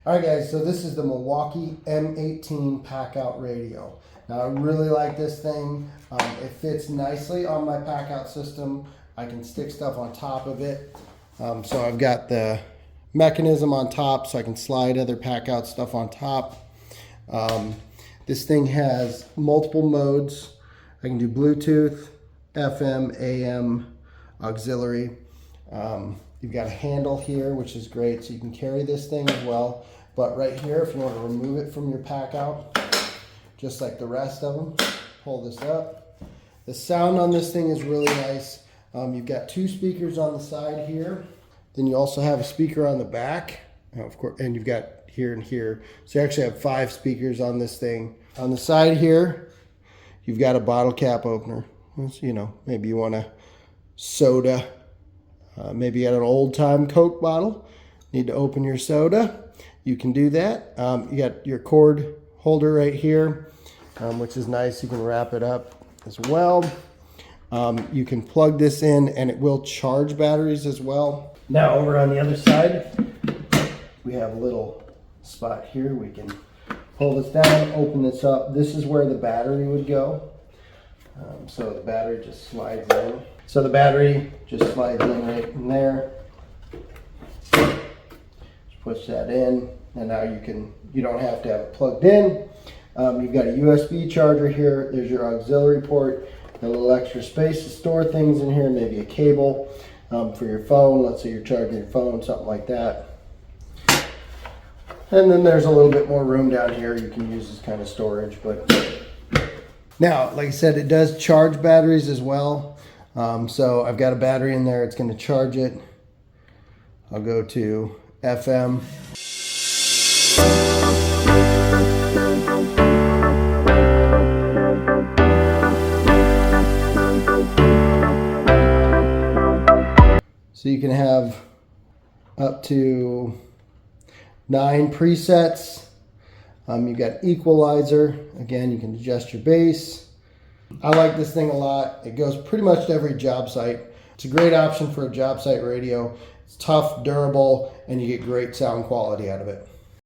Alright guys, so this is the Milwaukee M18 packout radio. Now I really like this thing. It fits nicely on my packout system. I can stick stuff on top of it. So I've got the mechanism on top so I can slide other packout stuff on top. This thing has multiple modes. I can do Bluetooth, FM, AM, auxiliary. You've got a handle here, which is great, so you can carry this thing as well. But right here, if you want to remove it from your pack out, just like the rest of them, pull this up. The sound on this thing is really nice. You've got two speakers on the side here. Then you also have a speaker on the back, of course, and you've got here and here. So you actually have 5 speakers on this thing. On the side here, you've got a bottle cap opener. You know, maybe you want a soda. Maybe you got an old-time Coke bottle, need to open your soda, you can do that. You got your cord holder right here, which is nice. You can wrap it up as well. You can plug this in and it will charge batteries as well. Now over on the other side, we have a little spot here. We can pull this down, open this up. This is where the battery would go. So the battery just slides in. So the battery just slides in right in there. Just push that in, and now you don't have to have it plugged in. You've got a USB charger here. There's your auxiliary port. A little extra space to store things in here, maybe a cable for your phone. Let's say you're charging your phone, something like that. And then there's a little bit more room down here you can use as kind of storage. But now, like I said, it does charge batteries as well. So I've got a battery in there. It's going to charge it. I'll go to FM. So you can have up to 9 presets. You've got equalizer. Again, you can adjust your bass. I like this thing a lot. It goes pretty much to every job site. It's a great option for a job site radio. It's tough, durable, and you get great sound quality out of it.